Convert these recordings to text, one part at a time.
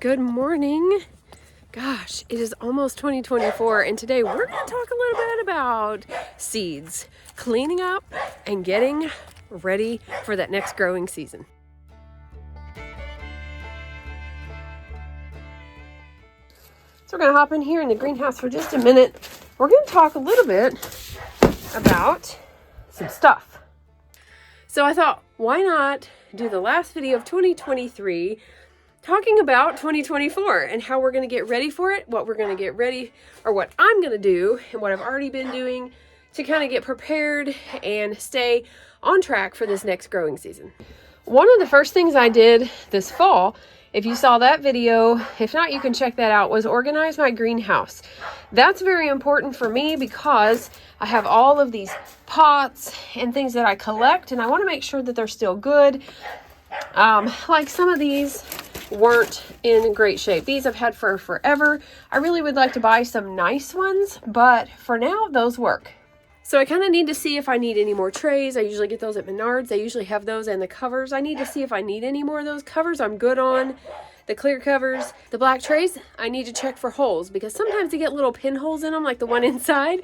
Good morning. Gosh, it is almost 2024, and today we're going to talk a little bit about seeds, cleaning up and getting ready for that next growing season. So we're going to hop in here in the greenhouse for just a minute. We're going to talk a little bit about some stuff. So I thought, why not do the last video of 2023 talking about 2024 and how we're going to get ready for it, what we're going to get ready, or what I'm going to do and what I've already been doing to kind of get prepared and stay on track for this next growing season. One of the first things I did this fall, if you saw that video, if not, you can check that out, was organize my greenhouse. That's very important for me because I have all of these pots and things that I collect, and I want to make sure that they're still good. Like some of these weren't in great shape. These I've had for forever. I really would like to buy some nice ones, but for now, those work. So I kind of need to see if I need any more trays. I usually get those at Menards. I usually have those and the covers. I need to see if I need any more of those covers. I'm good on the clear covers. The black trays, I need to check for holes because sometimes they get little pinholes in them, like the one inside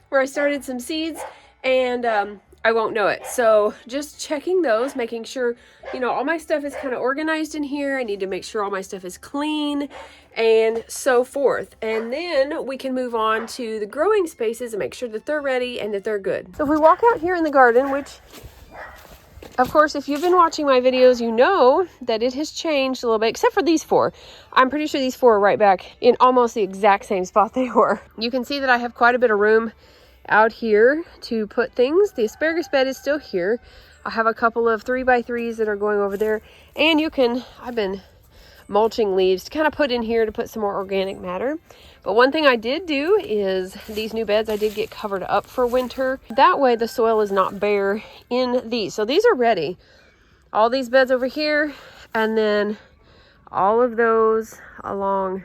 where I started some seeds, and I won't know it. So just checking those, making sure, all my stuff is kind of organized in here. I need to make sure all my stuff is clean and so forth. And then we can move on to the growing spaces and make sure that they're ready and that they're good. So if we walk out here in the garden, which of course, if you've been watching my videos, you know that it has changed a little bit, except for these four. I'm pretty sure these four are right back in almost the exact same spot they were. You can see that I have quite a bit of room out here to put things. The asparagus bed is still here. I have a couple of 3x3s that are going over there, and I've been mulching leaves to kind of put in here to put some more organic matter. But one thing I did do is these new beds I did get covered up for winter. That way the soil is not bare in these. So these are ready. All these beds over here, and then all of those along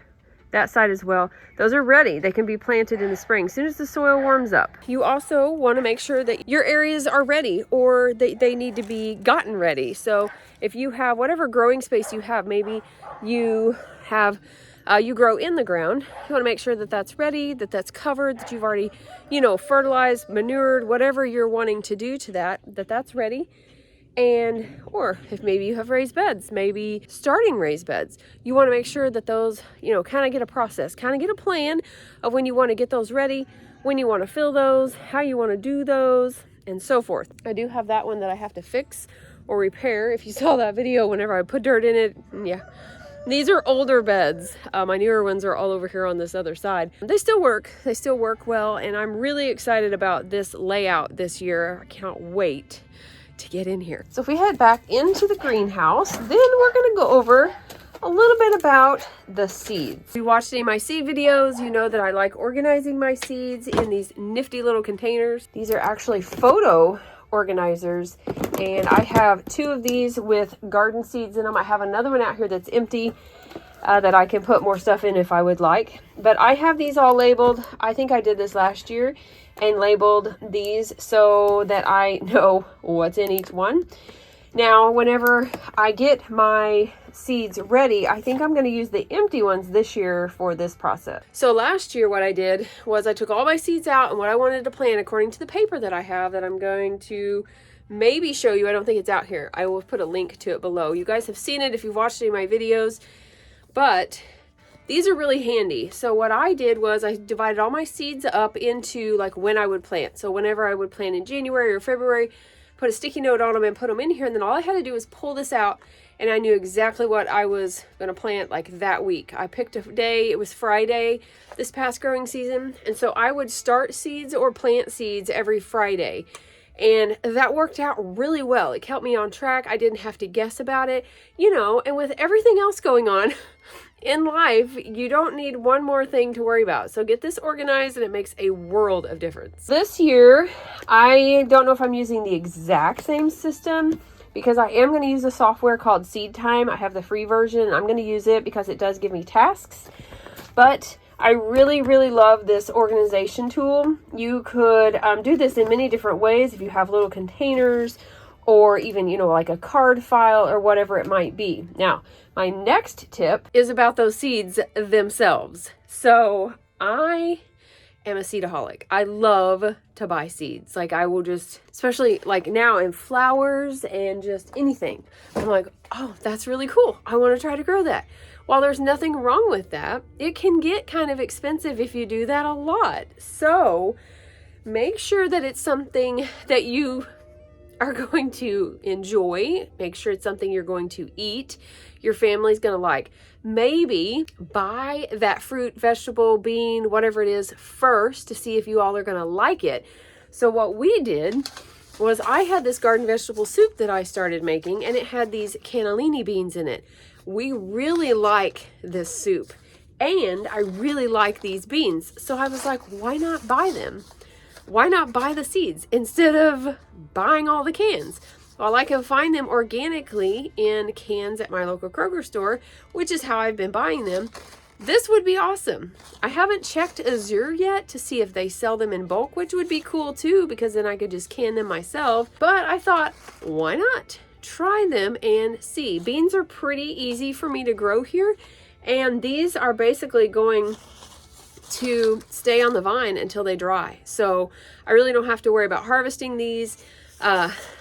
that side as well. Those are ready. They can be planted in the spring as soon as the soil warms up. You also want to make sure that your areas are ready, or they need to be gotten ready. So if you have whatever growing space you have, maybe you have you grow in the ground, you want to make sure that that's ready, that that's covered, that you've already fertilized, manured, whatever you're wanting to do to that's ready. And or if maybe you have raised beds, maybe starting raised beds, you want to make sure that those kind of get a process, kind of get a plan of when you want to get those ready, when you want to fill those, how you want to do those, and so forth. I do have that one that I have to fix or repair. If you saw that video, whenever I put dirt in it, yeah, these are older beds. My newer ones are all over here on this other side. They still work well, and I'm really excited about this layout this year. I can't wait to get in here. So if we head back into the greenhouse, then we're going to go over a little bit about the seeds. If you watched any of my seed videos, you know that I like organizing my seeds in these nifty little containers. These are actually photo organizers, and I have two of these with garden seeds in them. I have another one out here that's empty that I can put more stuff in if I would like. But I have these all labeled. I think I did this last year and labeled these so that I know what's in each one. Now, whenever I get my seeds ready, I think I'm going to use the empty ones this year for this process. So last year what I did was I took all my seeds out and what I wanted to plant according to the paper that I have that I'm going to maybe show you. I don't think it's out here. I will put a link to it below. You guys have seen it if you've watched any of my videos, but these are really handy. So what I did was I divided all my seeds up into like when I would plant. So whenever I would plant in January or February, put a sticky note on them and put them in here. And then all I had to do was pull this out, and I knew exactly what I was going to plant like that week. I picked a day. It was Friday this past growing season. And so I would start seeds or plant seeds every Friday. And that worked out really well. It kept me on track. I didn't have to guess about it, and with everything else going on in life, you don't need one more thing to worry about. So get this organized and it makes a world of difference. This year, I don't know if I'm using the exact same system because I am going to use a software called Seed Time. I have the free version. I'm going to use it because it does give me tasks. But I really, really love this organization tool. You could do this in many different ways if you have little containers or even, like a card file or whatever it might be. Now, My next tip is about those seeds themselves. So I am a seedaholic. I love to buy seeds. Like I will just, especially like now in flowers and just anything. I'm like, oh, that's really cool. I want to try to grow that. While there's nothing wrong with that, it can get kind of expensive if you do that a lot. So make sure that it's something that you are going to enjoy. Make sure it's something you're going to eat. Your family's going to like. Maybe buy that fruit, vegetable, bean, whatever it is first to see if you all are going to like it. So what we did was I had this garden vegetable soup that I started making, and it had these cannellini beans in it. We really like this soup, and I really like these beans. So I was like, why not buy them? Why not buy the seeds instead of buying all the cans? Well, I can find them organically in cans at my local Kroger store, which is how I've been buying them. This would be awesome. I haven't checked Azure yet to see if they sell them in bulk, which would be cool too, because then I could just can them myself. But I thought, why not? Try them and see. Beans are pretty easy for me to grow here, and these are basically going to stay on the vine until they dry. So I really don't have to worry about harvesting these.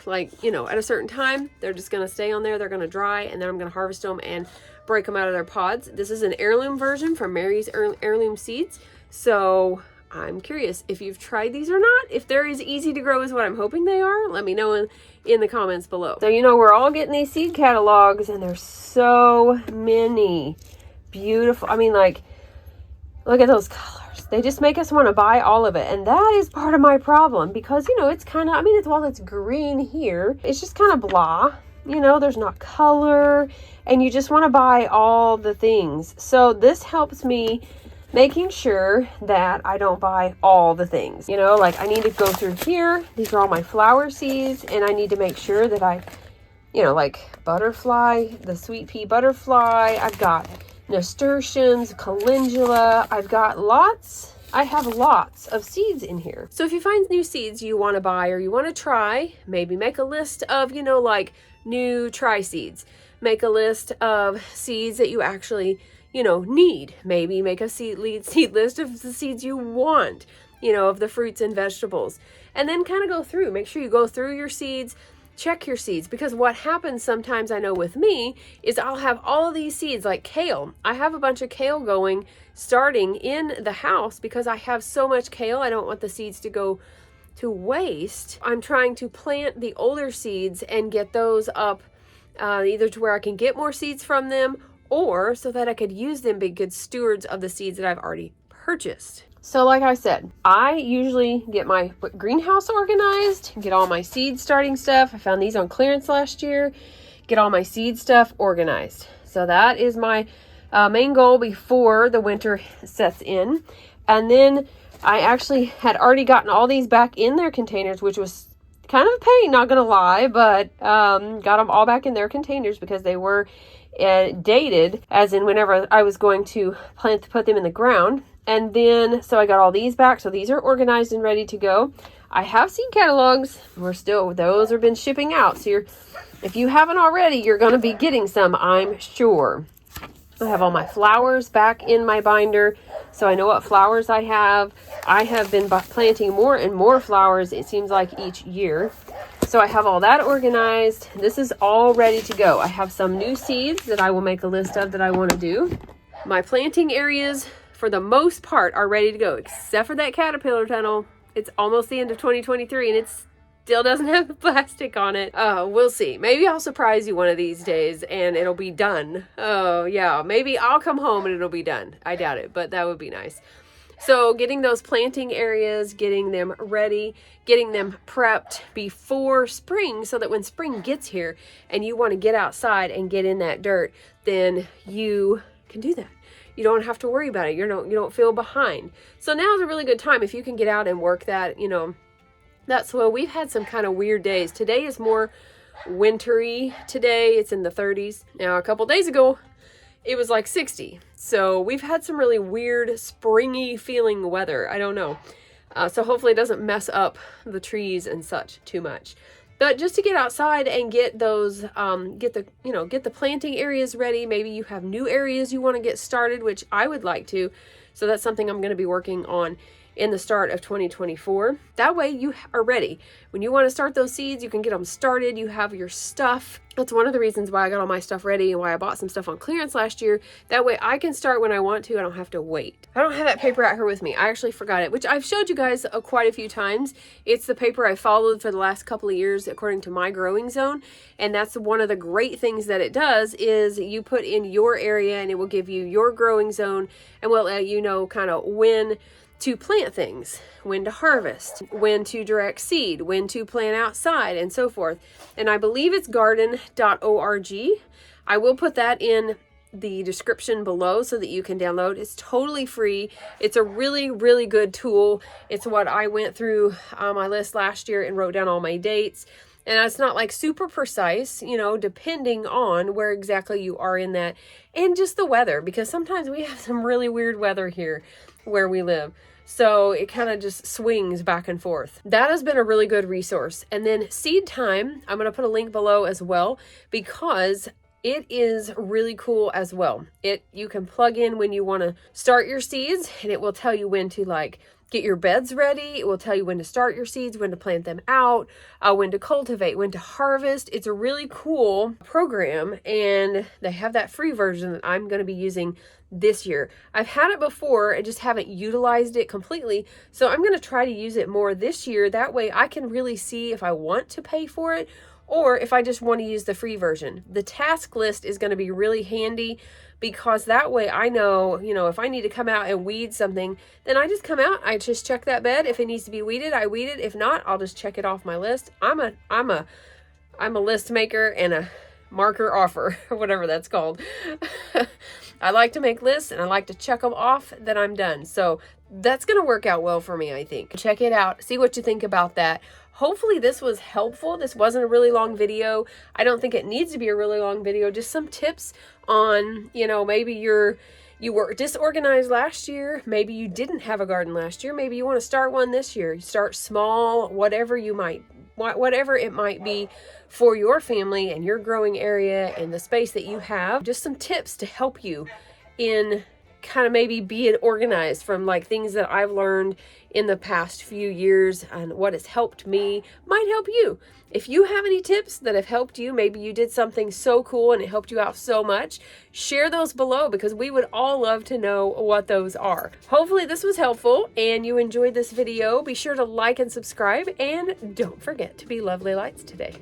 Like, you know, at a certain time, they're just going to stay on there. They're going to dry, and then I'm going to harvest them and break them out of their pods. This is an heirloom version from Mary's Heirloom Seeds. So I'm curious if you've tried these or not. If they're as easy to grow as what I'm hoping they are, let me know in the comments below. So, you know, we're all getting these seed catalogs, and there's so many beautiful. I mean, like, look at those colors. They just make us want to buy all of it. And that is part of my problem because, you know, it's kind of, I mean, while it's green here, it's just kind of blah. You know, there's not color, and you just want to buy all the things. So this helps me making sure that I don't buy all the things. You know, like I need to go through here. These are all my flower seeds, and I need to make sure that I, you know, like butterfly, the sweet pea butterfly. I've got nasturtiums, calendula. I have lots of seeds in here. So if you find new seeds you want to buy or you want to try, maybe make a list of, you know, like new try seeds. Make a list of seeds that you actually, you know, need. Maybe make a seed list of the seeds you want, you know, of the fruits and vegetables. And then kind of go through. Make sure you go through your seeds. Check your seeds, because what happens sometimes, I know with me, is I'll have all of these seeds like kale. I have a bunch of kale going starting in the house because I have so much kale. I don't want the seeds to go to waste. I'm trying to plant the older seeds and get those up either to where I can get more seeds from them or so that I could use them, be good stewards of the seeds that I've already purchased. So like I said, I usually get my greenhouse organized, get all my seed starting stuff. I found these on clearance last year. Get all my seed stuff organized. So that is my main goal before the winter sets in. And then I actually had already gotten all these back in their containers, which was kind of a pain, not gonna lie, but got them all back in their containers because they were dated, as in whenever I was going to put them in the ground. And then, so I got all these back. So these are organized and ready to go. I have seed catalogs. Those have been shipping out. So if you haven't already, you're going to be getting some, I'm sure. I have all my flowers back in my binder. So I know what flowers I have. I have been planting more and more flowers, it seems like, each year. So I have all that organized. This is all ready to go. I have some new seeds that I will make a list of that I want to do. My planting areas, for the most part, are ready to go, except for that caterpillar tunnel. It's almost the end of 2023 and it still doesn't have the plastic on it. We'll see. Maybe I'll surprise you one of these days and it'll be done. Oh yeah, maybe I'll come home and it'll be done. I doubt it, but that would be nice. So getting those planting areas, getting them ready, getting them prepped before spring so that when spring gets here and you want to get outside and get in that dirt, then you can do that. You don't have to worry about it. You don't feel behind. So now is a really good time if you can get out and work that, you know, that soil. We've had some kind of weird days. Today is more wintry today. It's in the 30s. Now, a couple days ago, it was like 60. So we've had some really weird springy feeling weather. I don't know. So hopefully it doesn't mess up the trees and such too much. But just to get outside and get those, get the planting areas ready. Maybe you have new areas you want to get started, which I would like to. So that's something I'm going to be working on in the start of 2024. That way you are ready. When you want to start those seeds, you can get them started. You have your stuff. That's one of the reasons why I got all my stuff ready and why I bought some stuff on clearance last year. That way I can start when I want to. I don't have to wait. I don't have that paper out here with me. I actually forgot it, which I've showed you guys quite a few times. It's the paper I followed for the last couple of years according to My Growing Zone. And that's one of the great things that it does is you put in your area and it will give you your growing zone and will let you know kind of when to plant things, when to harvest, when to direct seed, when to plant outside, and so forth. And I believe it's garden.org. I will put that in the description below so that you can download. It's totally free. It's a really, really good tool. It's what I went through on my list last year and wrote down all my dates. And it's not like super precise, you know, depending on where exactly you are in that and just the weather, because sometimes we have some really weird weather here where we live. So it kind of just swings back and forth. That has been a really good resource. And then Seed Time, I'm going to put a link below as well, because it is really cool as well. You can plug in when you want to start your seeds, and it will tell you when to like get your beds ready. It will tell you when to start your seeds, when to plant them out, when to cultivate, when to harvest. It's a really cool program, and they have that free version that I'm going to be using this year. I've had it before, I just haven't utilized it completely. So I'm going to try to use it more this year. That way I can really see if I want to pay for it or if I just want to use the free version. The task list is going to be really handy because that way I know, you know, if I need to come out and weed something, then I just come out, I just check that bed. If it needs to be weeded, I weed it. If not, I'll just check it off my list. I'm a list maker and a marker offer, or whatever that's called. I like to make lists and I like to check them off, then I'm done. So that's going to work out well for me, I think. Check it out. See what you think about that. Hopefully this was helpful. This wasn't a really long video. I don't think it needs to be a really long video. Just some tips on, you know, maybe you were disorganized last year. Maybe you didn't have a garden last year. Maybe you want to start one this year. You start small, whatever it might be for your family and your growing area and the space that you have. Just some tips to help you in kind of maybe being organized from like things that I've learned in the past few years, and what has helped me might help you. If you have any tips that have helped you, maybe you did something so cool and it helped you out so much, share those below because we would all love to know what those are. Hopefully this was helpful and you enjoyed this video. Be sure to like and subscribe, and don't forget to be lovely lights today.